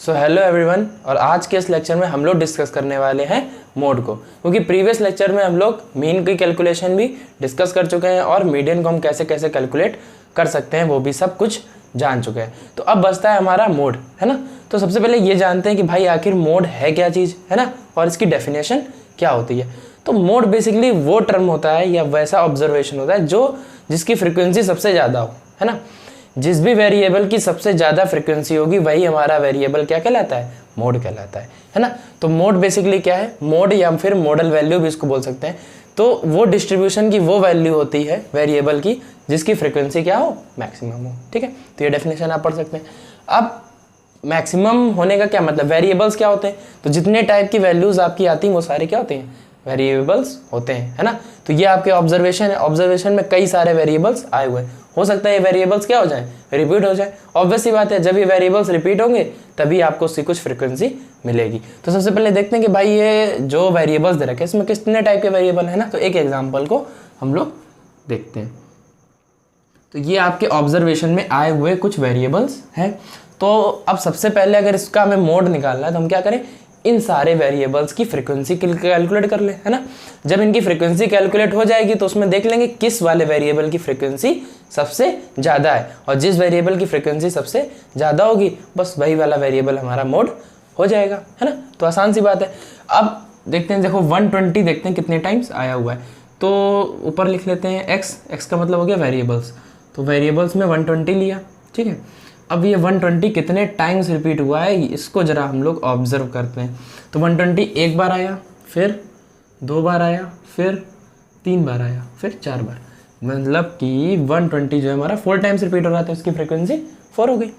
So hello everyone, और आज के इस लेक्चर में हम लोग डिस्कस करने वाले हैं मोड को, क्योंकि प्रीवियस लेक्चर में हम लोग मीन की कैलकुलेशन भी डिस्कस कर चुके हैं और मीडियन को हम कैसे कैसे कैलकुलेट कर सकते हैं वो भी सब कुछ जान चुके हैं। तो अब बचता है हमारा मोड, है ना। तो सबसे पहले ये जानते हैं कि भाई आखिर मोड है क्या चीज़, है ना, और इसकी डेफिनेशन क्या होती है। तो मोड बेसिकली वो टर्म होता है या वैसा ऑब्जर्वेशन होता है जिसकी फ्रिक्वेंसी सबसे ज़्यादा हो, है ना। जिस भी वेरिएबल की सबसे ज़्यादा फ्रिक्वेंसी होगी वही हमारा वेरिएबल क्या कहलाता है, मोड कहलाता है ना। तो मोड बेसिकली क्या है, मोड या फिर मॉडल वैल्यू भी इसको बोल सकते हैं। तो वो डिस्ट्रीब्यूशन की वो वैल्यू होती है वेरिएबल की जिसकी फ्रिक्वेंसी क्या हो, मैक्सिमम हो, ठीक है। तो ये डेफिनेशन आप पढ़ सकते हैं। अब मैक्सिमम होने का क्या मतलब, वेरिएबल्स क्या होते हैं, तो जितने टाइप की वैल्यूज़ आपकी आती हैं वो सारे क्या होते हैं, वेरिएबल्स होते हैं, है ना। तो ये आपके ऑब्जर्वेशन है, ऑब्जर्वेशन में कई सारे वेरिएबल्स आए हुए हैं। हो सकता है ये वेरिएबल्स क्या हो जाए, रिपीट हो जाए। ऑब्वियस सी बात है, जब ये वेरिएबल्स रिपीट होंगे तभी आपको उसकी कुछ फ्रिक्वेंसी मिलेगी। तो सबसे पहले देखते हैं कि भाई ये जो वेरिएबल्स दे रखे हैं इसमें कितने टाइप के वेरिएबल है ना। तो एक एग्जांपल को हम लोग देखते हैं। तो ये आपके ऑब्जर्वेशन में आए हुए कुछ वेरिएबल्स हैं। तो अब सबसे पहले अगर इसका हमें मोड निकालना है तो हम क्या करें, इन सारे वेरिएबल्स की फ्रिक्वेंसी कैलकुलेट कर ले, है ना। जब इनकी फ्रिक्वेंसी कैलकुलेट हो जाएगी तो उसमें देख लेंगे किस वाले वेरिएबल की फ्रिक्वेंसी सबसे ज़्यादा है, और जिस वेरिएबल की फ्रिक्वेंसी सबसे ज़्यादा होगी बस वही वाला वेरिएबल हमारा मोड हो जाएगा, है ना। तो आसान सी बात है। अब देखते हैं, देखो 120 देखते हैं कितने टाइम्स आया हुआ है। तो ऊपर लिख लेते हैं एक्स का मतलब हो गया वेरिएबल्स। तो वेरिएबल्स में 120 लिया, ठीक है। अब ये 120 कितने टाइम्स रिपीट हुआ है इसको ज़रा हम लोग ऑब्जर्व करते हैं। तो 120 एक बार आया, फिर 2 बार आया, फिर 3 बार आया, फिर 4 बार, मतलब कि 120 जो है हमारा 4 टाइम्स रिपीट हो रहा था, इसकी फ्रिक्वेंसी 4 हो गई।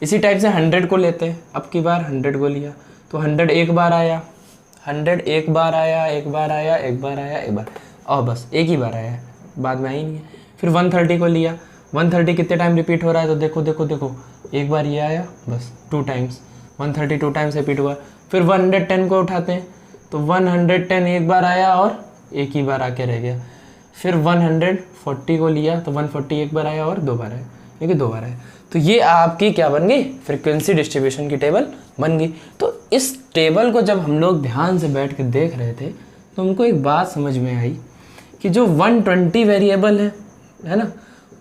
इसी टाइप से 100 को लेते हैं। अब की बार 100 को लिया तो 100 एक बार आया, 100 एक बार आया, एक बार आया, एक बार आया, एक बार, और बस एक ही बार आया है, बाद में आई नहीं है। फिर 130 को लिया, 130 कितने टाइम रिपीट हो रहा है, तो देखो देखो देखो, एक बार ये आया बस 2 टाइम्स, 130 2 टाइम्स रिपीट हुआ। फिर 110 को उठाते हैं तो 110 एक बार आया और एक ही बार आके रह गया। फिर 140 को लिया तो 140 एक बार आया और 2 बार आया, देखिए 2 बार आया। तो ये आपकी क्या बन गई, फ्रिक्वेंसी डिस्ट्रीब्यूशन की टेबल बन गई। तो इस टेबल को जब हम लोग ध्यान से बैठ के देख रहे थे तो हमको एक बात समझ में आई कि जो 120 वेरिएबल है ना,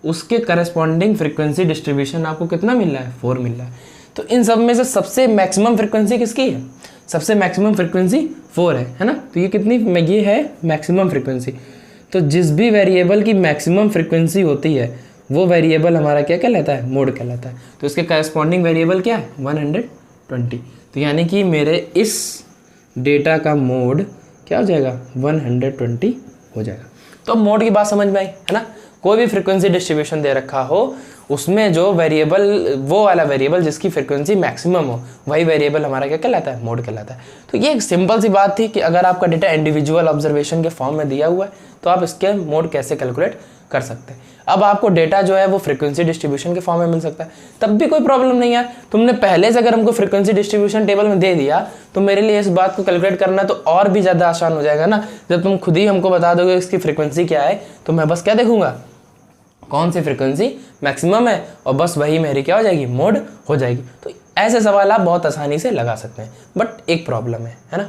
उसके करस्पॉन्डिंग फ्रिक्वेंसी डिस्ट्रीब्यूशन आपको कितना मिल रहा है, 4 मिल रहा है। तो इन सब में से सबसे मैक्सिमम फ्रिक्वेंसी किसकी है, सबसे मैक्सिमम फ्रिक्वेंसी 4 है ना। तो ये कितनी, ये है मैक्सिमम फ्रिक्वेंसी। तो जिस भी वेरिएबल की मैक्सिमम फ्रिक्वेंसी होती है वो वेरिएबल हमारा क्या कहलाता है, मोड कहलाता है। तो इसके करस्पॉन्डिंग वेरिएबल क्या है, 120। तो यानी कि मेरे इस डेटा का मोड क्या हो जाएगा, 120 हो जाएगा। तो मोड की बात समझ में आई, है ना। कोई भी फ्रिक्वेंसी डिस्ट्रीब्यूशन दे रखा हो उसमें जो वेरिएबल, वो वाला वेरिएबल जिसकी फ्रिक्वेंसी मैक्सिमम हो वही वेरिएबल हमारा क्या कहलाता है, मोड कहलाता है। तो ये एक सिंपल सी बात थी कि अगर आपका डेटा इंडिविजुअल ऑब्जर्वेशन के फॉर्म में दिया हुआ है तो आप इसके मोड कैसे कैलकुलेट कर सकते हैं। अब आपको डेटा जो है वो फ्रिक्वेंसी डिस्ट्रीब्यूशन के फॉर्म में मिल सकता है, तब भी कोई प्रॉब्लम नहीं है। तुमने पहले से अगर हमको फ्रिक्वेंसी डिस्ट्रीब्यूशन टेबल में दे दिया तो मेरे लिए इस बात को कैलकुलेट करना तो और भी ज़्यादा आसान हो जाएगा ना। जब तुम खुद ही हमको बता दोगे इसकी फ्रिक्वेंसी क्या है तो मैं बस क्या देखूंगा, कौन सी फ्रिक्वेंसी मैक्सिमम है, और बस वही मेरी क्या हो जाएगी, मोड हो जाएगी। तो ऐसे सवाल आप बहुत आसानी से लगा सकते हैं। बट एक प्रॉब्लम है ना,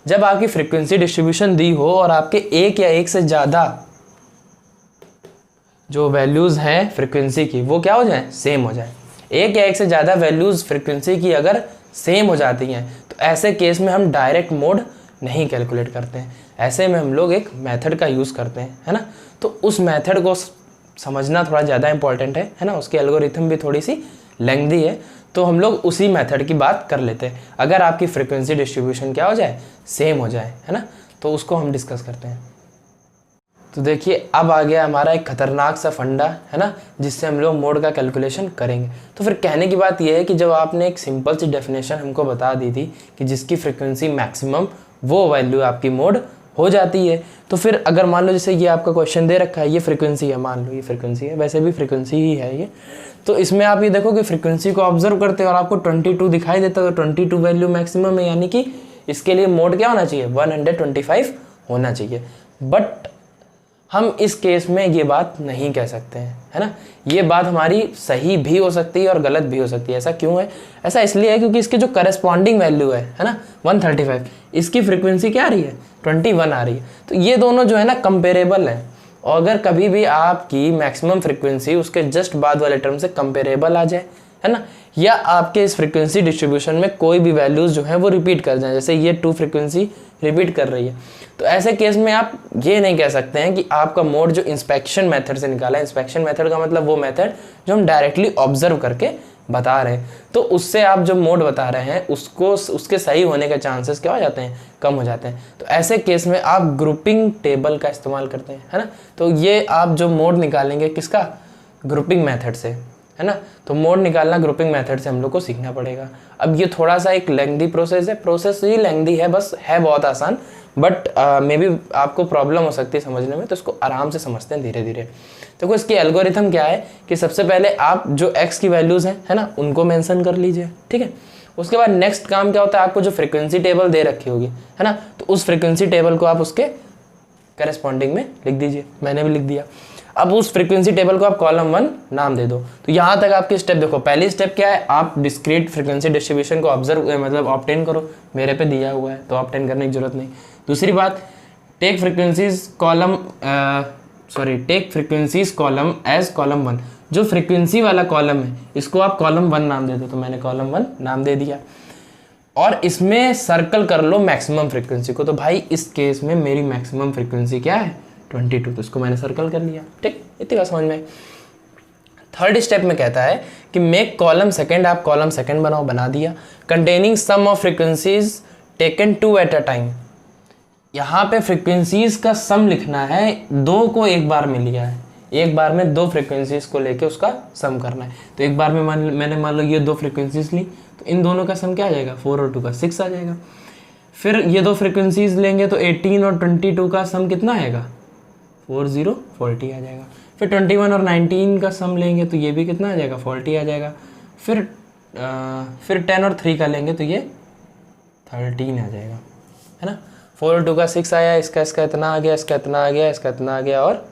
जब आपकी फ्रिक्वेंसी डिस्ट्रीब्यूशन दी हो और आपके एक या एक से ज़्यादा जो वैल्यूज़ हैं फ्रिक्वेंसी की वो क्या हो जाए, सेम हो जाए। एक या एक से ज़्यादा वैल्यूज़ फ्रिक्वेंसी की अगर सेम हो जाती हैं तो ऐसे केस में हम डायरेक्ट मोड नहीं कैलकुलेट करते हैं। ऐसे में हम लोग एक मेथड का यूज़ करते हैं, है ना। तो उस मेथड को समझना थोड़ा ज़्यादा इंपॉर्टेंट है ना। उसकी एल्गोरिथम भी थोड़ी सी लेंथी है, तो हम लोग उसी मेथड की बात कर लेते हैं। अगर आपकी फ्रिक्वेंसी डिस्ट्रीब्यूशन क्या हो जाए, सेम हो जाए, है ना, तो उसको हम डिस्कस करते हैं। तो देखिए अब आ गया हमारा एक खतरनाक सा फंडा, है ना, जिससे हम लोग मोड का कैलकुलेशन करेंगे। तो फिर कहने की बात यह है कि जब आपने एक सिंपल सी डेफिनेशन हमको बता दी थी कि जिसकी फ्रिक्वेंसी मैक्सिमम वो वैल्यू आपकी मोड हो जाती है, तो फिर अगर मान लो जैसे ये आपका क्वेश्चन दे रखा है, ये फ्रिक्वेंसी है, मान लो ये फ्रिक्वेंसी है, वैसे भी फ्रिक्वेंसी ही है ये। तो इसमें आप ये देखो कि फ्रिक्वेंसी को ऑब्जर्व करते हो और आपको 22 दिखाई देता है, तो 22 वैल्यू मैक्सिमम है, यानी कि इसके लिए मोड क्या होना चाहिए, 125 होना चाहिए। बट हम इस केस में ये बात नहीं कह सकते हैं, है ना। ये बात हमारी सही भी हो सकती है और गलत भी हो सकती है। ऐसा क्यों है? ऐसा इसलिए है क्योंकि इसके जो करस्पॉन्डिंग वैल्यू है ना 135, इसकी फ्रीक्वेंसी क्या आ रही है 21 आ रही है। तो ये दोनों जो है ना कंपेरेबल है। और अगर कभी भी आपकी मैक्सिमम फ्रीक्वेंसी उसके जस्ट बाद वाले टर्म से कंपेरेबल आ जाए, है ना, या आपके इस फ्रीक्वेंसी डिस्ट्रीब्यूशन में कोई भी वैल्यूज़ जो है वो रिपीट कर जाए, जैसे ये 2 फ्रीक्वेंसी रिपीट कर रही है, तो ऐसे केस में आप ये नहीं कह सकते हैं कि आपका मोड जो इंस्पेक्शन मेथड से निकाला है, इंस्पेक्शन मेथड का मतलब वो मेथड जो हम डायरेक्टली ऑब्जर्व करके बता रहे हैं, तो उससे आप जो मोड बता रहे हैं उसको उसके सही होने के चांसेस क्या हो जाते हैं, कम हो जाते हैं। तो ऐसे केस में आप ग्रुपिंग टेबल का इस्तेमाल करते हैं, है ना। तो ये आप जो मोड निकालेंगे किसका, ग्रुपिंग मेथड से, है ना। तो मोड निकालना ग्रुपिंग मेथड से हम लोग को सीखना पड़ेगा। अब ये थोड़ा सा एक लेंथी प्रोसेस है, प्रोसेस ही लेंथी है, बस है बहुत आसान, बट मे बी आपको प्रॉब्लम हो सकती है समझने में, तो इसको आराम से समझते हैं धीरे धीरे। देखो इसकी एल्गोरिथम क्या है कि सबसे पहले आप जो x की वैल्यूज़ हैं, है ना, उनको मेंशन कर लीजिए, ठीक है। उसके बाद नेक्स्ट काम क्या होता है, आपको जो फ्रीक्वेंसी टेबल दे रखी होगी, है ना, तो उस फ्रीक्वेंसी टेबल को आप उसके करस्पॉन्डिंग में लिख दीजिए। मैंने भी लिख दिया। अब उस फ्रीक्वेंसी टेबल को आप कॉलम 1 नाम दे दो। तो यहाँ तक आपकी स्टेप देखो, पहली स्टेप क्या है, आप डिस्क्रीट फ्रीक्वेंसी डिस्ट्रीब्यूशन को ऑब्जर्व मतलब ऑब्टेन करो, मेरे पे दिया हुआ है तो ऑब्टेन करने की जरूरत नहीं। दूसरी बात, take frequencies column as column 1, जो फ्रीक्वेंसी वाला कॉलम है इसको आप कॉलम 1 नाम दे दो। तो मैंने कॉलम 1 नाम दे दिया और इसमें सर्कल कर लो मैक्सिमम फ्रीक्वेंसी को। तो भाई इस केस में मेरी मैक्सिमम फ्रीक्वेंसी क्या है 22, तो इसको मैंने सर्कल कर लिया, ठीक, इतनी बात समझ में। थर्ड स्टेप में कहता है कि मेक कॉलम सेकंड, आप कॉलम सेकंड बनाओ, बना दिया। Containing sum of frequencies taken 2 at a time, यहाँ पे फ्रीक्वेंसीज का सम लिखना है, 2 को एक बार में लिया है, एक बार में 2 फ्रीक्वेंसीज को लेके उसका सम करना है। तो एक बार में मैंने मान लो ये 2 फ्रीक्वेंसीज ली, तो इन दोनों का सम क्या आ जाएगा, 4 और 2 का 6 आ जाएगा। फिर ये 2 फ्रीक्वेंसीज लेंगे तो 18 और 22 का सम कितना आएगा, 40 आ जाएगा। फिर 21 और 19 का सम लेंगे तो ये भी कितना आ जाएगा, 40 आ जाएगा। फिर 10 और 3 का लेंगे तो ये 13 आ जाएगा, है ना। 4 और 2 का 6 आया, इसका इतना आ गया, इसका इतना आ गया, इसका इतना आ गया, और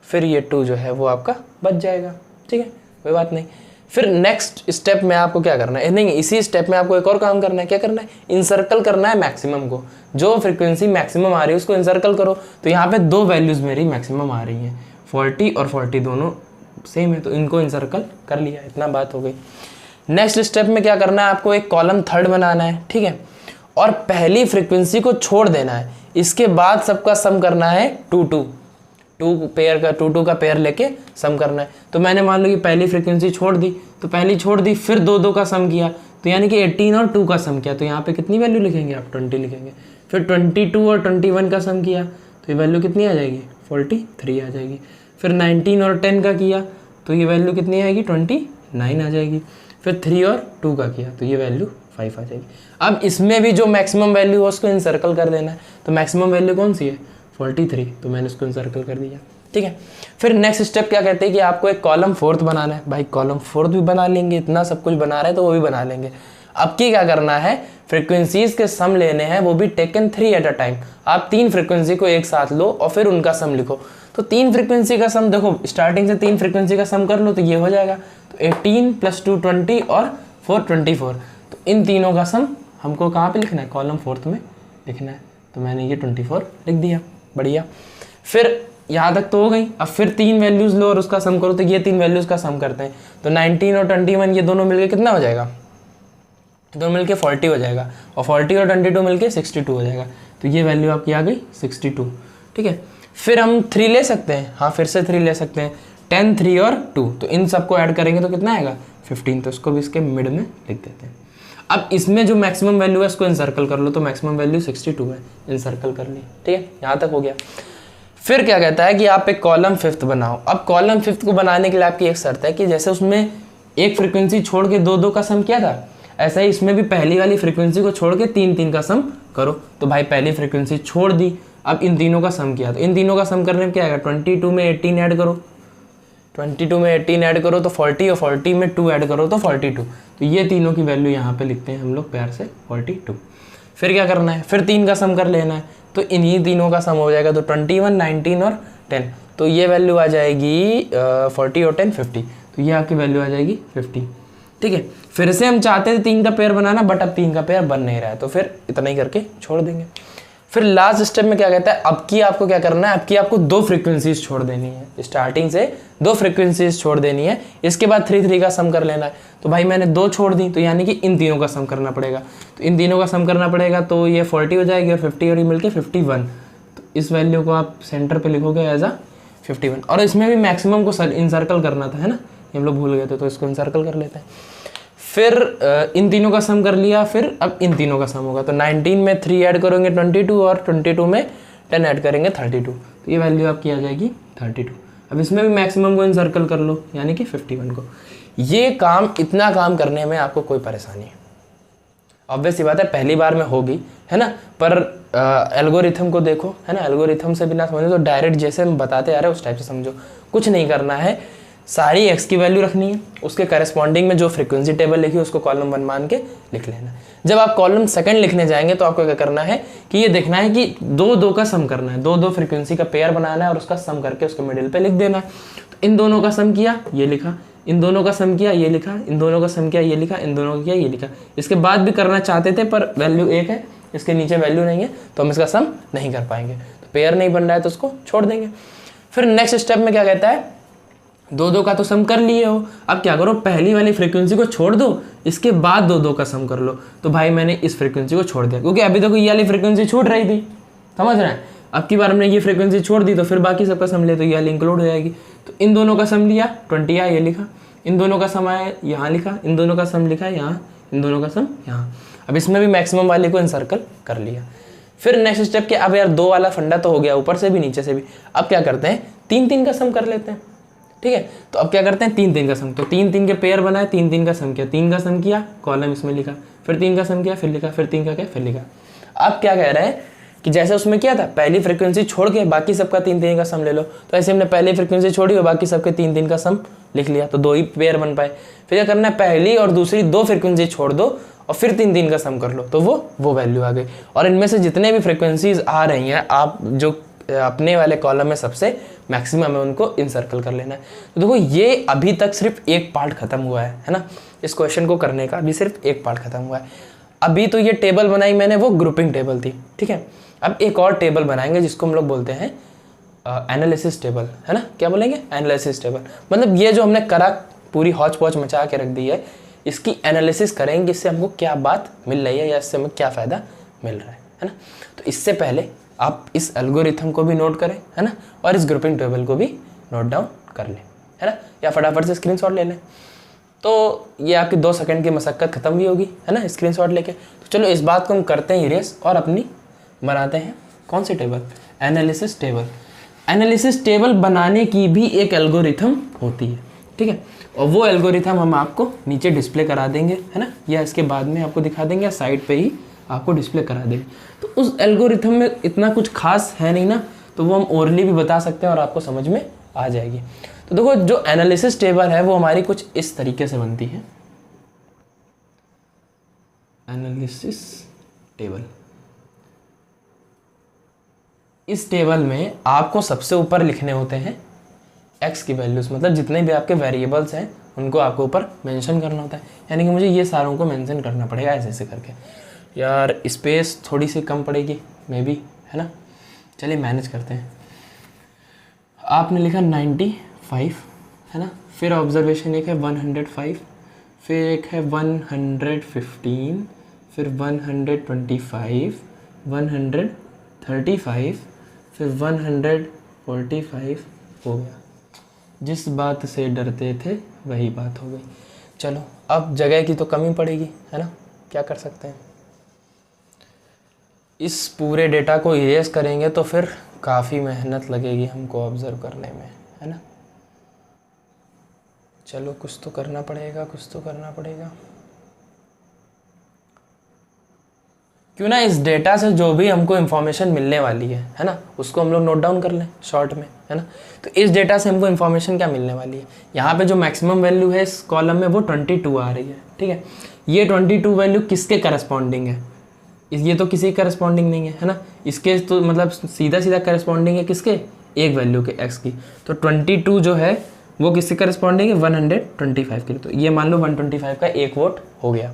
फिर ये 2 जो है वो आपका बच जाएगा, ठीक है, कोई बात नहीं। फिर नेक्स्ट स्टेप में आपको क्या करना है, नहीं इसी स्टेप में आपको एक और काम करना है। क्या करना है, इनसर्कल करना है मैक्सिमम को, जो फ्रीक्वेंसी मैक्सिमम आ रही है उसको इनसर्कल करो। तो यहाँ पे 2 वैल्यूज़ मेरी मैक्सिमम आ रही हैं, 40 और 40 दोनों सेम है, तो इनको इनसर्कल कर लिया, इतना बात हो गई। नेक्स्ट स्टेप में क्या करना है, आपको एक कॉलम थर्ड बनाना है, ठीक है, और पहली फ्रीक्वेंसी को छोड़ देना है। इसके बाद सबका सम करना है 2 का पेयर लेके सम करना है। तो मैंने मान लो कि पहली फ्रीक्वेंसी छोड़ दी, तो पहली छोड़ दी, फिर 2 का सम किया, तो यानी कि 18 और 2 का सम किया, तो यहाँ पे कितनी वैल्यू लिखेंगे आप, 20 लिखेंगे। फिर 22 और 21 का सम किया, तो ये वैल्यू कितनी आ जाएगी, 43 आ जाएगी। फिर 19 और 10 का किया तो ये वैल्यू कितनी आएगी, 29 आ जाएगी। फिर 3 और 2 का किया तो ये वैल्यू 5 आ जाएगी। अब इसमें भी जो मैक्सिमम वैल्यू है उसको इनसर्कल कर देना है। तो मैक्सिमम वैल्यू कौन सी है, 43, तो मैंने इसको इनसर्कल कर दिया, ठीक है। फिर नेक्स्ट स्टेप क्या कहते हैं कि आपको एक कॉलम फोर्थ बनाना है। भाई कॉलम फोर्थ भी बना लेंगे, इतना सब कुछ बना रहे हैं तो वो भी बना लेंगे। अब की क्या करना है, फ्रीक्वेंसीज के सम लेने हैं, वो भी टेकन 3 एट अ टाइम। आप 3 फ्रीक्वेंसी को एक साथ लो और फिर उनका सम लिखो। तो 3 फ्रीक्वेंसी का सम देखो, स्टार्टिंग से 3 फ्रीक्वेंसी का सम कर लो तो ये हो जाएगा। तो 18 + 2 20 और 4 24। तो इन तीनों का सम हमको कहाँ पे लिखना है, कॉलम फोर्थ में लिखना है। तो मैंने ये 24 लिख दिया, बढ़िया। फिर यहाँ तक तो हो गई। अब फिर 3 वैल्यूज़ लो और उसका सम करो, तो ये 3 वैल्यूज़ का सम करते हैं। तो 19 और 21 ये दोनों मिलके कितना हो जाएगा, दोनों मिलके 40 हो जाएगा, और 40 और 22 मिलके 62 हो जाएगा। तो ये वैल्यू आपकी आ गई 62, ठीक है। फिर हम 3 ले सकते हैं, हाँ फिर से 3 ले सकते हैं, 10, 3 और 2। तो इन सबको ऐड करेंगे तो कितना आएगा 15। तो इसको भी इसके मिड में लिख देते हैं। अब इसमें जो मैक्सिमम वैल्यू है इसको इनसर्कल कर लो, तो मैक्सिमम वैल्यू 62 है, इनसर्कल कर ली, ठीक है, यहाँ तक हो गया। फिर क्या कहता है कि आप एक कॉलम फिफ्थ बनाओ। अब कॉलम फिफ्थ को बनाने के लिए आपकी एक शर्त है कि जैसे उसमें एक फ्रीक्वेंसी छोड़ के 2 का सम किया था, ऐसा ही इसमें भी पहली वाली फ्रीक्वेंसी को छोड़ के 3 का सम करो। तो भाई पहली फ्रीक्वेंसी छोड़ दी, अब इन तीनों का सम किया, तो इन तीनों का सम करने में क्या आएगा, 22 में 18 ऐड करो, 22 में 18 ऐड करो तो 40, और 40 में 2 ऐड करो तो 42। तो ये तीनों की वैल्यू यहाँ पे लिखते हैं हम लोग प्यार से 42। फिर क्या करना है, फिर 3 का सम कर लेना है, तो इन्हीं तीनों का सम हो जाएगा। तो 21, 19 और 10। तो ये वैल्यू आ जाएगी 40 और 10 50, तो ये आपकी वैल्यू आ जाएगी 50। ठीक है, फिर से हम चाहते थे 3 का पेयर बनाना, बट अब 3 का पेयर बन नहीं रहा है, तो फिर इतना ही करके छोड़ देंगे। फिर लास्ट स्टेप में क्या कहता है, अब की आपको क्या करना है, अब की आपको 2 फ्रीक्वेंसीज छोड़ देनी है, स्टार्टिंग से 2 फ्रीक्वेंसीज छोड़ देनी है, इसके बाद 3 3 का सम कर लेना है। तो भाई मैंने 2 छोड़ दी, तो यानी कि इन तीनों का सम करना पड़ेगा, तो इन तीनों का सम करना पड़ेगा, तो ये 40 हो जाएगी और 50 और ये मिलके 51। तो इस वैल्यू को आप सेंटर पे लिखोगे एज अ 51, और इसमें भी मैक्सिमम को इनसर्कल करना था, है ना, ये हम लोग भूल गए थे, तो इसको इनसर्कल कर लेते हैं। फिर इन तीनों का सम कर लिया, फिर अब इन तीनों का सम होगा, तो 19 में 3 ऐड करेंगे 22, और 22 में 10 ऐड करेंगे 32, तो ये वैल्यू आपकी आ जाएगी 32। अब इसमें भी मैक्सिमम को इनसर्कल कर लो, यानी कि 51 को। ये काम, इतना काम करने में आपको कोई परेशानी है, ऑब्वियस सी बात है, पहली बार में होगी, है ना, पर एल्गोरिथम को देखो, है ना, एल्गोरिथम से बिना समझो, तो डायरेक्ट जैसे हम बताते आ रहे हैं उस टाइप से समझो। कुछ नहीं करना है, सारी x की वैल्यू रखनी है, उसके करस्पॉन्डिंग में जो फ्रीक्वेंसी टेबल लिखी है उसको कॉलम 1 मान के लिख लेना। जब आप कॉलम 2 लिखने जाएंगे तो आपको क्या करना है कि ये देखना है कि 2 2 का सम करना है, 2 2 फ्रीक्वेंसी का पेयर बनाना है और उसका सम करके उसको मिडिल पे लिख देना है। तो इन दोनों का सम किया, ये लिखा, इन दोनों का सम किया, ये लिखा, इन दोनों का सम किया, ये लिखा, इन दोनों का किया, ये लिखा। इसके बाद भी करना चाहते थे पर वैल्यू 1 है, इसके नीचे वैल्यू नहीं है, तो हम इसका सम नहीं कर पाएंगे, तो पेयर नहीं बन रहा है तो उसको छोड़ देंगे। फिर नेक्स्ट स्टेप में क्या कहता है, 2 2 का तो सम कर लिए हो, अब क्या करो, पहली वाली फ्रीक्वेंसी को छोड़ दो, इसके बाद 2 2 का सम कर लो। तो भाई मैंने इस फ्रीक्वेंसी को छोड़ दिया, क्योंकि अभी तक ये वाली फ्रीक्वेंसी छूट रही थी, समझ रहे हैं। अब की बार हमने ये फ्रीक्वेंसी छोड़ दी, तो फिर बाकी सबका सम ले, तो ये वाली इंक्लूड हो जाएगी। तो इन दोनों का सम लिया 20 आया, ये लिखा, इन दोनों का सम आया यहाँ लिखा, इन दोनों का सम लिखा है यहाँ, इन दोनों का सम यहाँ। अब इसमें भी मैक्सिमम वाले को इनसर्कल कर लिया। फिर नेक्स्ट स्टेप के, अब यार 2 वाला फंडा तो हो गया, ऊपर से भी नीचे से भी। अब क्या करते हैं, 3 3 का सम कर लेते हैं, ठीक है। तो अब क्या करते हैं, 3 3 का सम, तो 3 3 के पेयर बनाए, 3 3 का सम किया, 3 का सम किया, कॉलम इसमें लिखा, फिर 3 का सम किया, फिर लिखा, फिर 3 का क्या, फिर लिखा। अब क्या कह रहे हैं कि जैसे उसमें किया था, पहली फ्रीक्वेंसी छोड़ के बाकी सबका 3 3 का सम ले लो, तो ऐसे हमने पहली फ्रीक्वेंसी छोड़ी और बाकी सबके 3 3 का सम लिख लिया, तो 2 ही पेयर बन पाए। फिर क्या करना है, पहली और दूसरी 2 फ्रीक्वेंसी छोड़ दो और फिर 3 3 का सम कर लो, तो वो वैल्यू आ गई। और इनमें से जितने भी फ्रीक्वेंसीज आ रही हैं, आप जो अपने वाले कॉलम में सबसे मैक्सिमम है उनको इनसर्कल कर लेना है। तो देखो ये अभी तक सिर्फ एक पार्ट खत्म हुआ है ना, इस क्वेश्चन को करने का अभी सिर्फ एक पार्ट खत्म हुआ है। अभी तो ये टेबल बनाई मैंने, वो ग्रुपिंग टेबल थी, ठीक है। अब एक और टेबल बनाएंगे जिसको हम लोग बोलते हैं एनालिसिस टेबल, है ना। क्या बोलेंगे, एनालिसिस टेबल। मतलब ये जो हमने करा, पूरी हौच पौच मचा के रख दी है, इसकी एनालिसिस करेंगे, इससे हमको क्या बात मिल रही है या इससे हमें क्या फ़ायदा मिल रहा है ना। तो इससे पहले आप इस एल्गोरिथम को भी नोट करें, है ना, और इस ग्रुपिंग टेबल को भी नोट डाउन कर लें, है ना, या फटाफट से स्क्रीनशॉट ले लें। तो ये आपकी 2 सेकंड की मशक्कत खत्म भी होगी, है ना, स्क्रीनशॉट लेके। तो चलो इस बात को हम करते हैं इरेज और अपनी बनाते हैं कौन सी table, analysis table. Analysis table बनाने की भी एक एल्गोरिथम होती है, ठीक है, और वो एल्गोरिथम हम आपको नीचे डिस्प्ले करा देंगे, है ना, या इसके बाद में आपको दिखा देंगे, या साइड पे ही आपको डिस्प्ले करा देंगे। तो उस एल्गोरिथम में इतना कुछ खास है नहीं ना, तो वो हम ओरली भी बता सकते हैं और आपको समझ में आ जाएगी। तो देखो जो एनालिसिस टेबल है वो हमारी कुछ इस तरीके से बनती है, एनालिसिस टेबल। इस टेबल में आपको सबसे ऊपर लिखने होते हैं x की वैल्यूज़, मतलब जितने भी आपके वेरिएबल्स हैं उनको आपको ऊपर मेंशन करना होता है, यानी कि मुझे ये सारों को मेंशन करना पड़ेगा ऐसे ऐसे करके। यार स्पेस थोड़ी सी कम पड़ेगी मे बी, है ना, चलिए मैनेज करते हैं। आपने लिखा 95, है ना, फिर ऑब्जर्वेशन एक है 105, फिर एक है 115, फिर 125, 135, फिर 145 हो गया। जिस बात से डरते थे वही बात हो गई। चलो अब जगह की तो कमी पड़ेगी, है ना, क्या कर सकते हैं। इस पूरे डेटा को इरेज करेंगे तो फिर काफ़ी मेहनत लगेगी हमको ऑब्ज़र्व करने में, है ना। चलो कुछ तो करना पड़ेगा, कुछ तो करना पड़ेगा। क्यों ना इस डेटा से जो भी हमको इन्फॉर्मेशन मिलने वाली है ना, उसको हम लोग नोट डाउन कर लें शॉर्ट में, है ना। तो इस डेटा से हमको इन्फॉर्मेशन क्या मिलने वाली है, यहाँ पे जो मैक्सिमम वैल्यू है इस कॉलम में वो 22 आ रही है, ठीक है। ये 22 वैल्यू किसके करस्पॉन्डिंग है, ये तो किसी करस्पॉन्डिंग नहीं है, है ना। इसके तो मतलब सीधा सीधा करस्पॉन्डिंग है किसके, एक वैल्यू के x की। तो 22 जो है वो किससे करस्पॉन्डिंग है, 125 के लिए। तो ये मान लो 125 का एक वोट हो गया।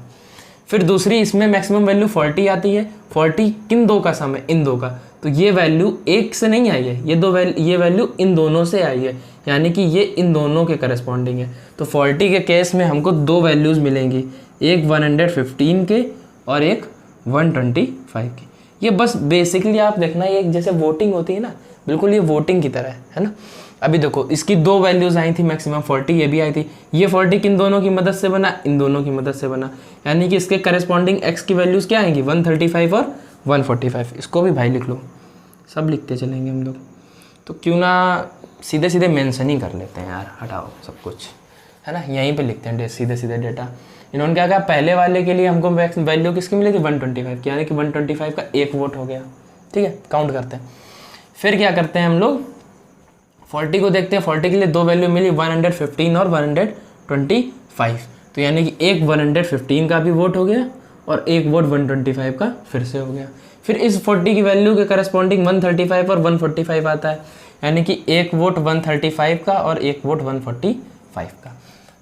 फिर दूसरी इसमें मैक्सिमम वैल्यू 40 आती है। 40 किन दो का सम है, इन दो का। तो ये वैल्यू एक से नहीं आई है, ये वैल्यू इन दोनों से आई है, यानी कि ये इन दोनों के करस्पॉन्डिंग है। तो 40 के केस में हमको दो वैल्यूज़ मिलेंगी, एक 115 के और एक 125 की। ये बस बेसिकली आप देखना, ये जैसे वोटिंग होती है ना, बिल्कुल ये वोटिंग की तरह है ना। अभी देखो इसकी दो वैल्यूज़ आई थी मैक्सिमम 40, ये भी आई थी। ये 40 किन दोनों की मदद से बना, इन दोनों की मदद से बना, यानी कि इसके करस्पॉन्डिंग x की वैल्यूज़ क्या आएंगी, 135 और 145। इसको भी भाई लिख लो, सब लिखते चलेंगे हम लोग। तो क्यों ना सीधे सीधे मेंशन ही कर लेते हैं यार, हटाओ सब कुछ, है ना, यहीं पे लिखते हैं सीधे सीधे डेटा। इन्होंने क्या कहा, पहले वाले के लिए हमको वैल्यू किसकी मिली थी, 125 की, यानी कि 125 का एक वोट हो गया। ठीक है, काउंट करते हैं। फिर क्या करते हैं हम लोग, 40 को देखते हैं। 40 के लिए दो वैल्यू मिली, 115 और 125। तो यानी कि एक 115 का भी वोट हो गया और एक वोट 125 का फिर से हो गया। फिर इस 40 की वैल्यू के करस्पॉन्डिंग 135 और 145 आता है, यानी कि एक वोट 135 का और एक वोट 145 का।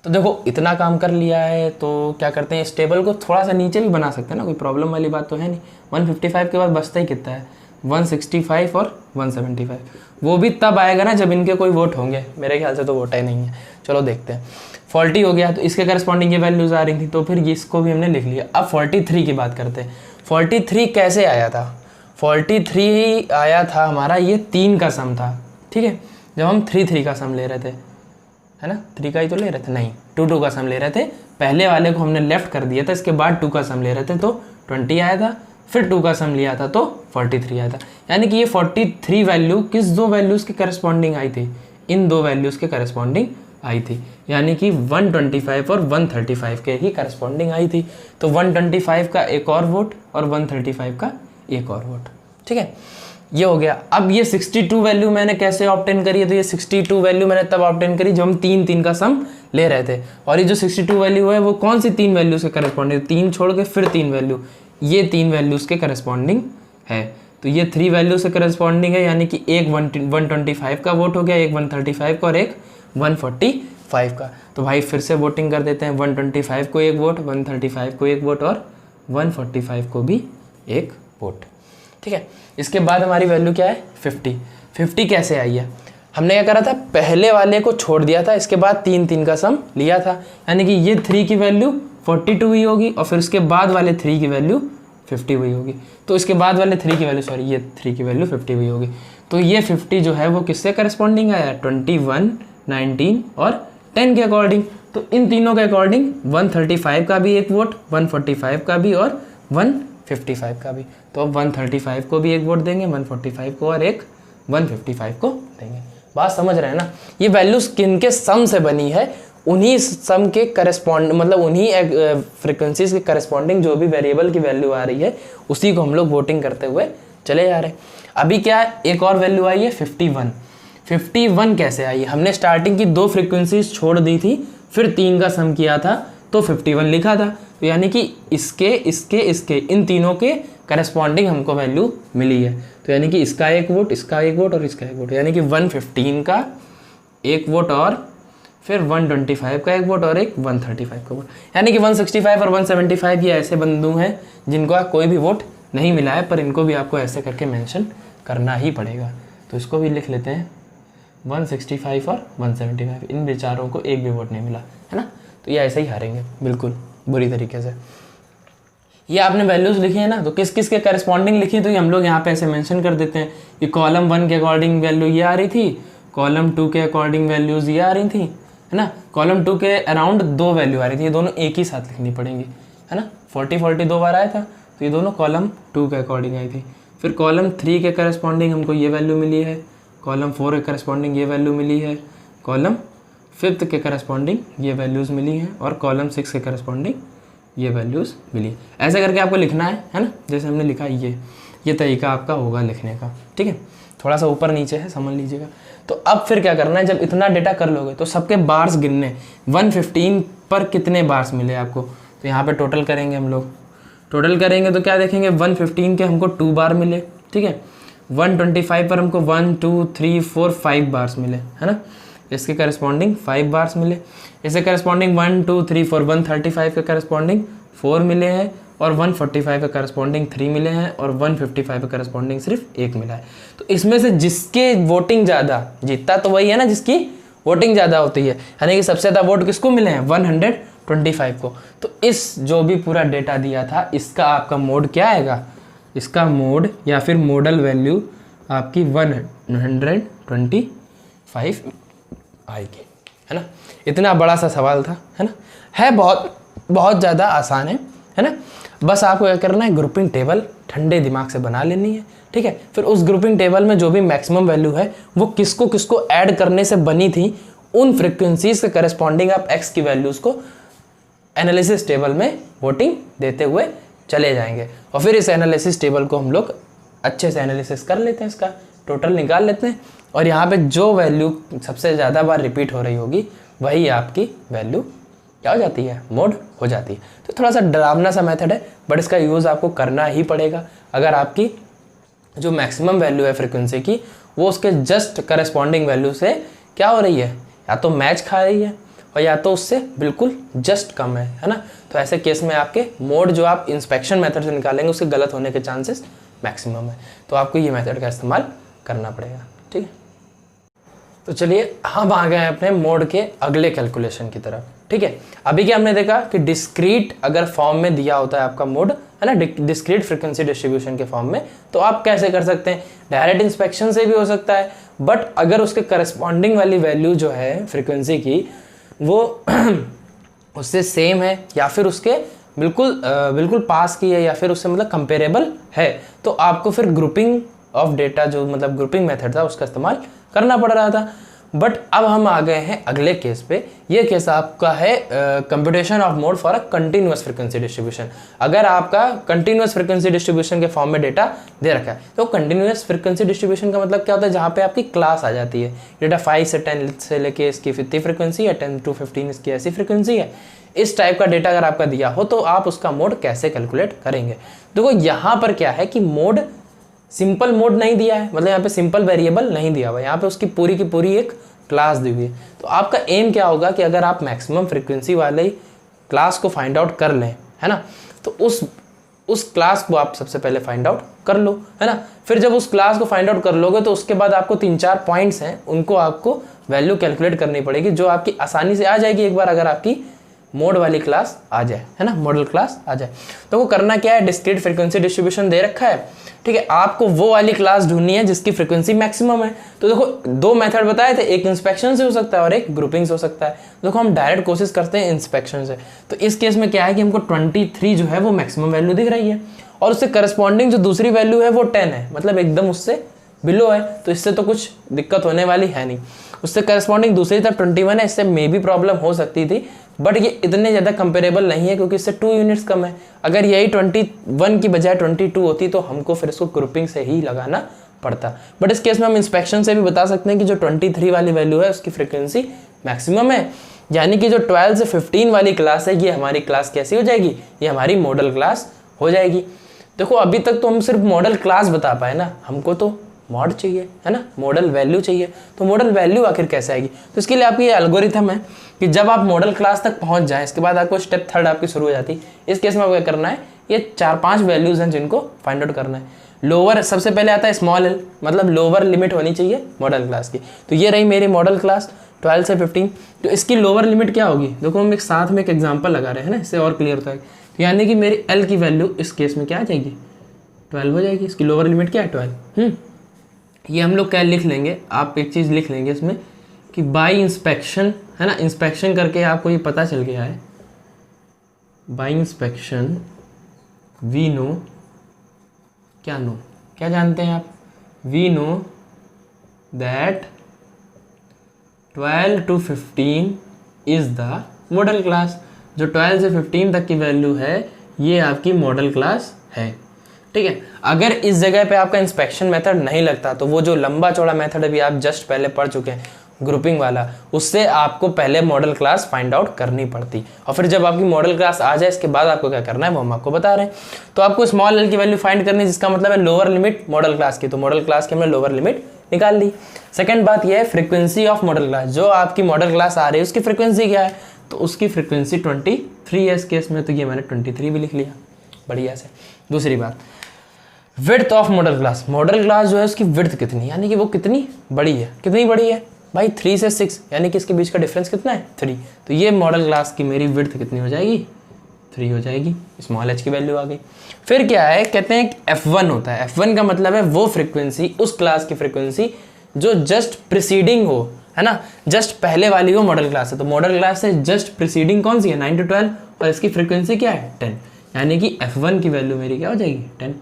तो देखो इतना काम कर लिया है, तो क्या करते हैं, इस टेबल को थोड़ा सा नीचे भी बना सकते हैं ना, कोई प्रॉब्लम वाली बात तो है नहीं। 155 के बाद बचता ही कितना है, 165 और 175। वो भी तब आएगा ना जब इनके कोई वोट होंगे, मेरे ख्याल से तो वोट ही नहीं है। चलो देखते हैं। 40 हो गया, तो इसके करस्पॉन्डिंग ये वैल्यूज़ आ रही थी, तो फिर इसको भी हमने लिख लिया। अब 43 की बात करते हैं। 43 कैसे आया था, 43 आया था हमारा, ये 3 का सम था। ठीक है, जब हम 3 का सम ले रहे थे, है ना, 3 का ही तो ले रहे थे, नहीं 2 का सम ले रहे थे। पहले वाले को हमने लेफ्ट कर दिया था, इसके बाद 2 का सम ले रहे थे तो 20 आया था, फिर 2 का सम लिया था तो 43 आया था। यानी कि ये 43 वैल्यू किस दो वैल्यूज़ के करस्पॉन्डिंग आई थी, इन दो वैल्यूज़ के करस्पॉन्डिंग आई थी, यानी कि 125 और 135 के ही करस्पॉन्डिंग आई थी। तो 125 का एक और वोट और 135 का एक और वोट। ठीक है, ये हो गया। अब ये 62 वैल्यू मैंने कैसे ऑब्टेन करी है, तो ये 62 वैल्यू मैंने तब ऑब्टेन करी जब हम 3 का सम ले रहे थे। और ये जो 62 वैल्यू है वो कौन सी 3 वैल्यूज़ के करस्पॉन्डिंग, 3 छोड़ के फिर 3 वैल्यू, ये 3 वैल्यूज़ के करस्पॉन्डिंग है। तो ये 3 वैल्यू से करस्पॉन्डिंग है, यानी कि एक 125 का वोट हो गया, एक 135 का और एक 145 का। तो भाई फिर से वोटिंग कर देते हैं, 125 को एक वोट, 135 को एक वोट और 145 को भी एक वोट। ठीक है, इसके बाद हमारी वैल्यू क्या है, 50 कैसे आई है, हमने क्या करा था, पहले वाले को छोड़ दिया था, इसके बाद 3 का सम लिया था, यानी कि ये 3 की वैल्यू 42 हुई होगी और फिर उसके बाद वाले 3 की वैल्यू 50 हुई होगी। तो इसके बाद वाले 3 की वैल्यू, सॉरी ये 3 की वैल्यू 50 हुई होगी। तो ये 50 जो है वो किससे करस्पॉन्डिंग आया, 21, 19 और 10 के अकॉर्डिंग। तो इन तीनों के अकॉर्डिंग 135 का भी एक वोट, 145 का भी और 155 का भी। तो अब 135 को भी एक वोट देंगे, 145 को और एक 155 को देंगे। बात समझ रहे हैं ना, ये वैल्यूज किन के सम से बनी है, उन्हीं सम के करस्पॉन्ड, मतलब उन्हीं फ्रिक्वेंसीज के करस्पॉन्डिंग जो भी वेरिएबल की वैल्यू आ रही है उसी को हम लोग वोटिंग करते हुए चले जा रहे हैं। अभी क्या एक और वैल्यू आई है 51 कैसे आई है, हमने स्टार्टिंग की 2 फ्रिक्वेंसीज छोड़ दी थी, फिर 3 का सम किया था तो 51 लिखा था। तो यानी कि इसके इन तीनों के करस्पॉन्डिंग हमको वैल्यू मिली है। तो यानी कि इसका एक वोट, इसका एक वोट और इसका एक वोट, यानी कि 115 का एक वोट और फिर 125 का एक वोट और एक 135 का वोट, यानी कि 165 और 175 ये ऐसे बंदू हैं जिनको कोई भी वोट नहीं मिला है, पर इनको भी आपको ऐसे करके मेंशन करना ही पड़ेगा। तो इसको भी लिख लेते हैं, 165 और 175, इन बेचारों को एक भी वोट नहीं मिला, है ना। तो ये ऐसे ही हारेंगे बिल्कुल बुरी तरीके से। ये आपने वैल्यूज़ लिखी है ना, तो किस किस के करस्पॉन्डिंग लिखी, तो ये हम लोग यहाँ पे ऐसे मेंशन कर देते हैं कि कॉलम 1 के अकॉर्डिंग वैल्यू ये आ रही थी, कॉलम 2 के अकॉर्डिंग वैल्यूज़ ये आ रही थी, है ना। कॉलम 2 के अराउंड 2 वैल्यू आ रही थी, ये दोनों एक ही साथ लिखनी पड़ेंगी, है ना। 40 2 बार आया था, तो ये दोनों कॉलम 2 के अकॉर्डिंग आई थी। फिर कॉलम 3 के करस्पॉन्डिंग हमको ये वैल्यू मिली है, कॉलम 4 के करस्पॉन्डिंग ये वैल्यू मिली है, कॉलम 5 के करस्पॉन्डिंग ये वैल्यूज़ मिली हैं और कॉलम 6 के करस्पॉन्डिंग ये वैल्यूज़ मिली। ऐसे करके आपको लिखना है ना, जैसे हमने लिखा ये तरीका आपका होगा लिखने का। ठीक है, थोड़ा सा ऊपर नीचे है, समझ लीजिएगा। तो अब फिर क्या करना है, जब इतना डेटा कर लोगे तो सबके बार्स गिनने, 115 पर कितने बार्स मिले आपको, तो यहाँ पे टोटल करेंगे हम लोग। टोटल करेंगे तो क्या देखेंगे, 115 के हमको 2 बार मिले, ठीक है। 125 पर हमको 1 2 3 4 5 बार्स मिले, है ना। इसके करस्पॉन्डिंग 5 बार्स मिले। इसके करस्पॉन्डिंग 1 2 3 4 135 के करस्पॉन्डिंग 4 मिले हैं, और 145 के करस्पॉन्डिंग 3 मिले हैं, और 155 के करस्पॉन्डिंग सिर्फ 1 मिला है। तो इसमें से जिसके वोटिंग ज़्यादा, जीतता तो वही है ना जिसकी वोटिंग ज़्यादा होती है, यानी कि सबसे ज़्यादा वोट किसको मिले हैं, 125 को। तो इस जो भी पूरा डेटा दिया था इसका आपका मोड क्या आएगा, इसका मोड या फिर मॉडल वैल्यू आपकी 125 आएगी, है ना। इतना बड़ा सा सवाल था, है ना, है बहुत ज़्यादा आसान है ना। बस आपको क्या करना है, ग्रुपिंग टेबल ठंडे दिमाग से बना लेनी है, ठीक है। फिर उस ग्रुपिंग टेबल में जो भी मैक्सिमम वैल्यू है वो किसको किसको ऐड करने से बनी थी, उन फ्रिक्वेंसीज के करस्पॉन्डिंग आप एक्स की वैल्यूज़ को एनालिसिस टेबल में वोटिंग देते हुए चले जाएंगे, और फिर इस एनालिसिस टेबल को हम लोग अच्छे से एनालिसिस कर लेते हैं, इसका टोटल निकाल लेते हैं, और यहाँ पे जो वैल्यू सबसे ज़्यादा बार रिपीट हो रही होगी वही आपकी वैल्यू क्या हो जाती है, मोड हो जाती है। तो थोड़ा सा डरावना सा मेथड है, बट इसका यूज़ आपको करना ही पड़ेगा अगर आपकी जो मैक्सिमम वैल्यू है फ्रिक्वेंसी की वो उसके जस्ट करस्पॉन्डिंग वैल्यू से क्या हो रही है, या तो मैच खा रही है और या तो उससे बिल्कुल जस्ट कम है ना। तो ऐसे केस में आपके मोड जो आप इंस्पेक्शन मेथड से निकालेंगे उसके गलत होने के चांसेस मैक्सिमम है, तो आपको ये मेथड का इस्तेमाल करना पड़ेगा, ठीक है। तो चलिए हम आ गए हैं अपने मोड के अगले कैलकुलेशन की तरफ, ठीक है। अभी क्या हमने देखा कि डिस्क्रीट अगर फॉर्म में दिया होता है आपका मोड, है ना, डिस्क्रीट फ्रीक्वेंसी डिस्ट्रीब्यूशन के फॉर्म में, तो आप कैसे कर सकते हैं, डायरेक्ट इंस्पेक्शन से भी हो सकता है, बट अगर उसके करस्पॉन्डिंग वाली वैल्यू जो है फ्रीक्वेंसी की वो उससे सेम है या फिर उसके बिल्कुल पास की है या फिर उससे मतलब कंपेरेबल है, तो आपको फिर ग्रुपिंग ऑफ डेटा जो मतलब ग्रुपिंग मेथड था उसका इस्तेमाल करना पड़ रहा था। बट अब हम आ गए हैं अगले केस पे। ये केस आपका है computation of mode for a continuous frequency distribution. अगर आपका कंटिन्यूअस फ्रीक्वेंसी डिस्ट्रीब्यूशन के फॉर्म में डेटा दे रखा है, तो कंटिन्यूअस फ्रीक्वेंसी डिस्ट्रीब्यूशन का मतलब क्या होता है, जहाँ पे आपकी क्लास आ जाती है, डेटा 5 से 10 से लेके इसकी 50 फ्रीक्वेंसी है, 10 to 15 इसकी ऐसी फ्रीक्वेंसी है। इस टाइप का डेटा अगर आपका दिया हो तो आप उसका मोड कैसे कैलकुलेट करेंगे। देखो यहाँ पर क्या है कि मोड सिंपल मोड नहीं दिया है, मतलब यहाँ पे सिंपल वेरिएबल नहीं दिया हुआ है, यहाँ पे उसकी पूरी की पूरी एक क्लास दी हुई है। तो आपका एम क्या होगा कि अगर आप मैक्सिमम फ्रीक्वेंसी वाले क्लास को फाइंड आउट कर लें, है ना, तो उस क्लास को आप सबसे पहले फाइंड आउट कर लो, है ना। फिर जब उस क्लास को फाइंड आउट कर लोगे तो उसके बाद आपको 3-4 पॉइंट्स हैं, उनको आपको वैल्यू कैलकुलेट करनी पड़ेगी, जो आपकी आसानी से आ जाएगी एक बार अगर आपकी मोड वाली क्लास आ जाए, है ना, मॉडल क्लास आ जाए। तो वो करना क्या है, डिस्क्रीट फ्रीक्वेंसी डिस्ट्रीब्यूशन दे रखा है, ठीक है, आपको वो वाली क्लास ढूंढनी है जिसकी फ्रीक्वेंसी मैक्सिमम है। तो देखो 2 मेथड बताए थे, एक इंस्पेक्शन से हो सकता है और एक ग्रुपिंग से हो सकता है। देखो हम डायरेक्ट कोशिश करते हैं इंस्पेक्शन से। तो इस केस में क्या है कि हमको 23 जो है वो मैक्सिमम वैल्यू दिख रही है, और उससे करस्पॉन्डिंग जो दूसरी वैल्यू है वो 10 है, मतलब एकदम उससे बिलो है, तो इससे तो कुछ दिक्कत होने वाली है नहीं। उससे करस्पॉन्डिंग दूसरी तरफ 21 है, इससे मे भी प्रॉब्लम हो सकती थी, बट ये इतने ज़्यादा कंपेरेबल नहीं है क्योंकि इससे 2 यूनिट्स कम है। अगर यही 21 की बजाय 22 होती तो हमको फिर इसको ग्रुपिंग से ही लगाना पड़ता। बट इस केस में हम इंस्पेक्शन से भी बता सकते हैं कि जो 23 वाली वैल्यू है उसकी फ्रीक्वेंसी मैक्सिमम है, यानी कि जो 12 से 15 वाली क्लास है ये हमारी क्लास कैसी हो जाएगी, ये हमारी मॉडल क्लास हो जाएगी। देखो अभी तक तो हम सिर्फ मॉडल क्लास बता पाए ना, हमको तो मॉड चाहिए, है ना, मॉडल वैल्यू चाहिए। तो मॉडल वैल्यू आखिर कैसे आएगी, तो इसके लिए आपकी ये एल्गोरिथम है कि जब आप मॉडल क्लास तक पहुंच जाएं, इसके बाद आपको स्टेप 3 आपकी शुरू हो जाती है। इस केस में आपको क्या करना है, ये 4-5 वैल्यूज हैं जिनको फाइंड आउट करना है। लोअर सबसे पहले आता है स्मॉल एल, मतलब लोअर लिमिट होनी चाहिए मॉडल क्लास की। तो ये रही मेरी मॉडल क्लास 12 से 15। तो इसकी लोअर लिमिट क्या होगी, देखो हम एक साथ में एक एग्जाम्पल लगा रहे हैं ना, इससे और क्लियर होता है। तो यानी कि मेरी एल की वैल्यू इस केस में क्या आ जाएगी, 12 हो जाएगी। इसकी लोअर लिमिट क्या है, 12। ये हम लोग क्या लिख लेंगे, आप एक चीज़ लिख लेंगे इसमें कि बाई इंस्पेक्शन, है ना, इंस्पेक्शन करके आपको ये पता चल गया है, बाई इंस्पेक्शन वी नो, क्या जानते हैं आप, we know that 12 to 15 is the modal class. जो 12 से 15 तक की वैल्यू है ये आपकी मॉडल क्लास है, ठीक है। अगर इस जगह पे आपका इंस्पेक्शन मेथड नहीं लगता तो वो जो लंबा चौड़ा मेथड अभी आप जस्ट पहले पढ़ चुके हैं ग्रुपिंग वाला, उससे आपको पहले मॉडल क्लास फाइंड आउट करनी पड़ती, और फिर जब आपकी मॉडल क्लास आ जाए इसके बाद आपको क्या करना है वो हम आपको बता रहे हैं। तो आपको स्मॉल एल की वैल्यू फाइंड करनी है, जिसका मतलब है लोअर लिमिट मॉडल क्लास की, तो मॉडल क्लास की हमने लोअर लिमिट निकाल ली। सेकंड बात यह है फ्रीक्वेंसी ऑफ मॉडल क्लास, जो आपकी मॉडल क्लास आ रही है उसकी फ्रीक्वेंसी क्या है, तो उसकी फ्रीक्वेंसी 23 है इस केस में, तो ये मैंने 23 भी लिख लिया बढ़िया से। दूसरी बात width of model class, model class जो है उसकी विड्थ कितनी, यानी कि वो कितनी बड़ी है, कितनी बड़ी है भाई 3 से 6, यानी कि इसके बीच का डिफरेंस कितना है 3, तो ये मॉडल क्लास की मेरी विड्थ कितनी हो जाएगी 3 हो जाएगी, स्मॉल h की वैल्यू आ गई। फिर क्या है कहते हैं f1 होता है, f1 का मतलब है वो फ्रीक्वेंसी, उस क्लास की फ्रीक्वेंसी जो जस्ट प्रीसीडिंग हो, है ना, जस्ट पहले वाली वो मॉडल क्लास है, तो मॉडल क्लास से जस्ट प्रीसीडिंग कौन सी है 9 to 12, और इसकी फ्रीक्वेंसी क्या है 10, यानी कि f1 की वैल्यू मेरी क्या हो जाएगी 10।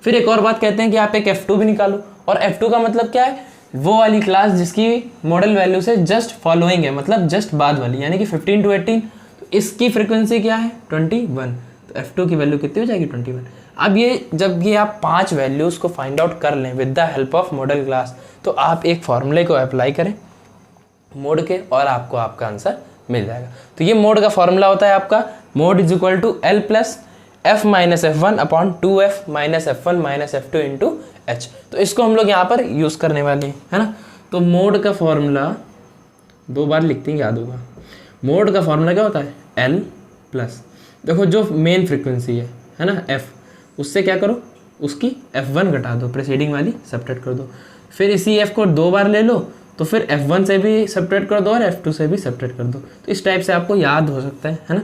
फिर एक और बात कहते हैं कि आप एक f2 भी निकालो, और f2 का मतलब क्या है, वो वाली क्लास जिसकी मॉडल वैल्यू से जस्ट फॉलोइंग है, मतलब जस्ट बाद वाली, यानी कि 15 to 18, तो इसकी फ्रीक्वेंसी क्या है 21, तो f2 की वैल्यू कितनी हो जाएगी 21। अब ये जब ये आप 5 वैल्यूज़ को फाइंड आउट कर लें with the help of model class, तो आप एक फॉर्मूले को अप्लाई करें मोड के, और आपको आपका आंसर मिल जाएगा। तो ये मोड का फॉर्मूला होता है आपका mode is equal to L plus f minus f1 upon 2f minus f1 minus f2 into h। तो इसको हम लोग यहाँ पर यूज़ करने वाले हैं, है ना। तो मोड का फॉर्मूला 2 बार लिखते हैं, याद होगा। मोड का फॉर्मूला क्या होता है L प्लस, देखो जो मेन फ्रिक्वेंसी है ना f, उससे क्या करो उसकी f1 घटा दो, प्रीसीडिंग वाली सब्ट्रैक्ट कर दो, फिर इसी f को 2 बार ले लो, तो फिर f1 से भी सब्ट्रैक्ट कर दो और f2 से भी सब्ट्रैक्ट कर दो। तो इस टाइप से आपको याद हो सकता है ना,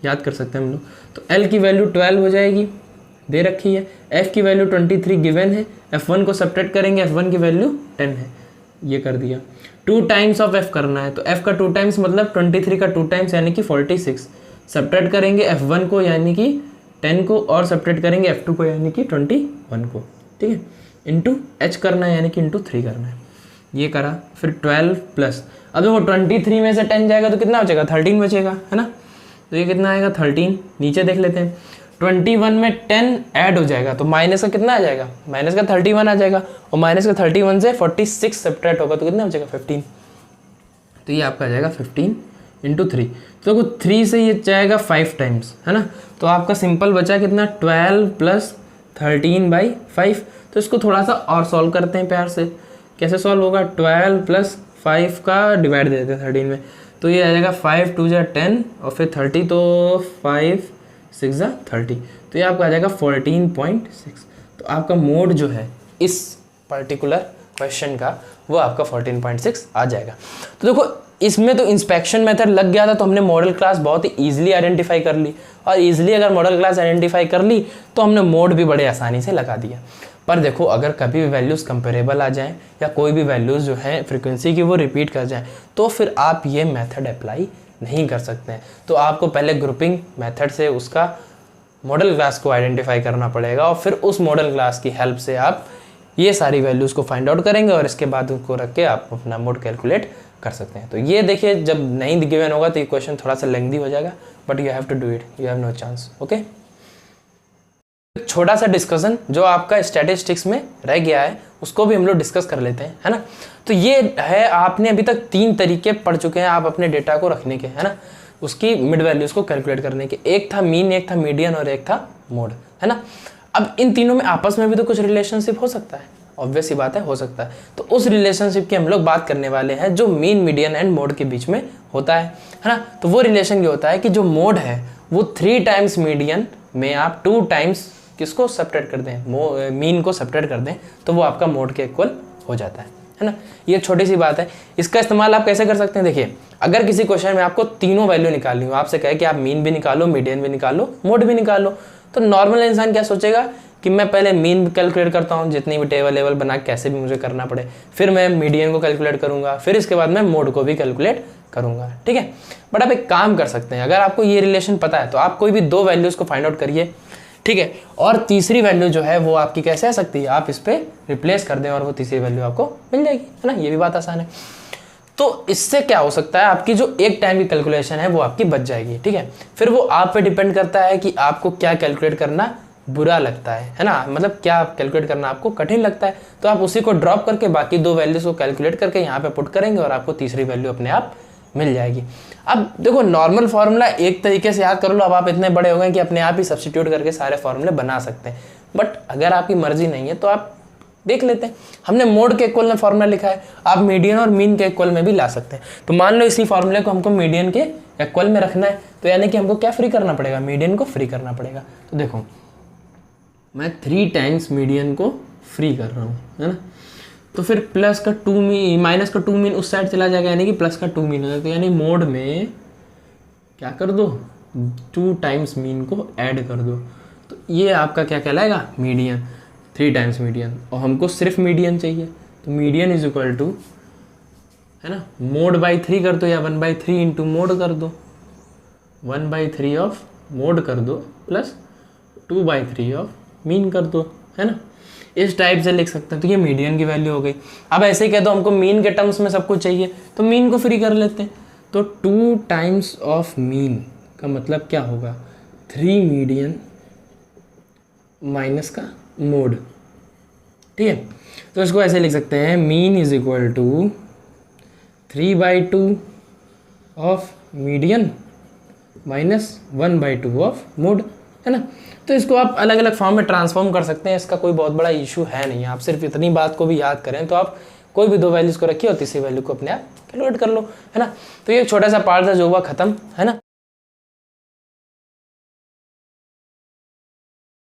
याद कर सकते हैं हम लोग। तो L की वैल्यू 12 हो जाएगी, दे रखी है, f की वैल्यू 23 गिवन है, f1 को सब्ट्रैक्ट करेंगे, f1 की वैल्यू 10 है, ये कर दिया। 2 टाइम्स ऑफ f करना है, तो f का 2 टाइम्स मतलब 23 का 2 टाइम्स यानी कि 46, सब्ट्रैक्ट करेंगे f1 को यानी कि 10 को, और सब्ट्रैक्ट करेंगे f2 को यानी कि 21 को, ठीक है, इंटू h करना है यानी कि इंटू 3 करना है, ये करा। फिर 12 प्लस, अब देखो 23 में से 10 जाएगा तो कितना बचेगा 13 बचेगा, है ना। तो ये कितना आएगा 13, नीचे देख लेते हैं 21 में 10 ऐड हो जाएगा, तो माइनस का कितना आ जाएगा, माइनस का 31 आ जाएगा, और माइनस का 31 से 46 सब्ट्रैक्ट होगा तो कितना बचेगा 15, तो ये आपका आ जाएगा 15 इंटू 3। तो देखो 3 से ये जाएगा 5 टाइम्स, है ना। तो आपका सिंपल बचा कितना 12 प्लस 13/5। तो इसको थोड़ा सा और सॉल्व करते हैं प्यार से, कैसे सॉल्व होगा, 12 प्लस 5 का डिवाइड दे देते हैं 13 में, तो ये आ जाएगा 5 2 जा 10 और फिर 30, तो 5 6 जा 30, तो ये आपका आ जाएगा 14.6। तो आपका मोड जो है इस पर्टिकुलर क्वेश्चन का वो आपका 14.6 आ जाएगा। तो देखो इसमें तो इंस्पेक्शन मेथड लग गया था, तो हमने मॉडल क्लास बहुत ही ईजिली आइडेंटिफाई कर ली, और ईजिली अगर मॉडल क्लास आइडेंटिफाई कर ली तो हमने मोड भी बड़े आसानी से लगा दिया। पर देखो अगर कभी भी वैल्यूज़ कंपेरेबल आ जाएं या कोई भी वैल्यूज़ जो है फ्रीक्वेंसी की वो रिपीट कर जाएं, तो फिर आप ये मेथड अप्लाई नहीं कर सकते हैं। तो आपको पहले ग्रुपिंग मेथड से उसका मॉडल क्लास को आइडेंटिफाई करना पड़ेगा, और फिर उस मॉडल क्लास की हेल्प से आप ये सारी वैल्यूज़ को फाइंड आउट करेंगे, और इसके बाद उनको रख के आप अपना मोड कैलकुलेट कर सकते हैं। तो ये देखिए जब नहीं गिवन होगा तो ये क्वेश्चन थोड़ा सा लेंथी हो जाएगा, but you have to do it, you have no chance. Okay, छोटा सा डिस्कशन जो आपका स्टैटिस्टिक्स में रह गया है उसको भी हम लोग डिस्कस कर लेते हैं, है ना। तो ये है, आपने अभी तक 3 तरीके पढ़ चुके हैं आप अपने डेटा को रखने के, है ना, उसकी मिड वैल्यूज़ को कैलकुलेट करने के। एक था मीन, एक था मीडियन और एक था मोड, है ना। अब इन तीनों में आपस में भी तो कुछ रिलेशनशिप हो सकता है, ऑब्वियस ही बात है, हो सकता है। तो उस रिलेशनशिप की हम लोग बात करने वाले हैं जो मीन, मीडियन एंड मोड के बीच में होता है ना। तो वो रिलेशन ये होता है कि जो मोड है वो 3 टाइम्स मीडियन में आप 2 टाइम्स किसको सब्ट्रैक्ट कर दें, मीन को सब्ट्रैक्ट कर दें, तो वो आपका मोड के इक्वल हो जाता है ना। ये छोटी सी बात है, इसका इस्तेमाल आप कैसे कर सकते हैं। देखिए अगर किसी क्वेश्चन में आपको तीनों वैल्यू निकालनी हो, आपसे कहे कि आप मीन भी निकालो, मीडियन भी निकालो, मोड भी निकालो, तो नॉर्मल इंसान क्या सोचेगा कि मैं पहले मीन कैलकुलेट करता हूँ, जितनी भी टेबल बना कैसे भी मुझे करना पड़े, फिर मैं मीडियन को कैलकुलेट करूँगा, फिर इसके बाद मैं मोड को भी कैलकुलेट करूँगा, ठीक है। बट आप एक काम कर सकते हैं, अगर आपको ये रिलेशन पता है तो आप कोई भी 2 वैल्यूज़ को फाइंड आउट करिए, ठीक है, और तीसरी वैल्यू जो है वो आपकी कैसे आ सकती है, आप इस पर रिप्लेस कर दें और वो तीसरी वैल्यू आपको मिल जाएगी, है ना। ये भी बात आसान है। तो इससे क्या हो सकता है, आपकी जो एक टाइम की कैलकुलेशन है वो आपकी बच जाएगी, ठीक है। फिर वो आप पे डिपेंड करता है कि आपको क्या कैलकुलेट करना बुरा लगता है ना, मतलब क्या कैलकुलेट करना आपको कठिन लगता है, तो आप उसी को ड्रॉप करके बाकी 2 वैल्यूज़ को कैलकुलेट करके यहाँ पे पुट करेंगे और आपको तीसरी वैल्यू अपने आप मिल जाएगी। अब देखो नॉर्मल फार्मूला एक तरीके से याद कर लो, अब आप इतने बड़े हो गए कि अपने आप ही सब्स्टिट्यूट करके सारे फार्मूले बना सकते हैं, बट अगर आपकी मर्जी नहीं है तो आप देख लेते हैं। हमने मोड के इक्वल में फार्मूला लिखा है, आप मीडियन और मीन के इक्वल में भी ला सकते हैं। तो मान लो इसी फार्मूले को हमको मीडियन के इक्वल में रखना है, तो यानी कि हमको क्या फ्री करना पड़ेगा, मीडियन को फ्री करना पड़ेगा। तो देखो मैं 3 टाइम्स मीडियन को फ्री कर रहा हूँ, है ना, तो फिर प्लस का 2 मीन माइनस का 2 मीन उस साइड चला जाएगा, यानी कि प्लस का 2 मीन हो जाएगा। तो यानी मोड में क्या कर दो, 2 टाइम्स मीन को ऐड कर दो, तो ये आपका क्या कहलाएगा, मीडियन, 3 टाइम्स मीडियन। और हमको सिर्फ मीडियन चाहिए, तो मीडियन इज इक्वल टू, है ना, मोड बाई 3 कर दो या 1/3 इंटू मोड कर दो, 1/3 ऑफ मोड कर दो प्लस 2/3 ऑफ मीन कर दो, है ना, इस टाइप से लिख सकते हैं। तो ये मीडियन की वैल्यू हो गई। अब ऐसे ही कह दो हमको मीन के टर्म्स में सब कुछ चाहिए, तो मीन को फ्री कर लेते हैं। तो 2 टाइम्स ऑफ मीन का मतलब क्या होगा, 3 मीडियन माइनस का मोड, ठीक है। तो इसको ऐसे लिख सकते हैं, mean is equal to 3/2 of median minus 1/2 of mode, है ना। तो इसको आप अलग अलग फॉर्म में ट्रांसफॉर्म कर सकते हैं, इसका कोई बहुत बड़ा इशू है नहीं। आप सिर्फ इतनी बात को भी याद करें तो आप कोई भी 2 वैल्यूज़ को रखिए और तीसरी वैल्यू को अपने आप कैलकुलेट कर लो, है ना। तो ये छोटा सा पार्ट था जो हुआ ख़त्म, है ना।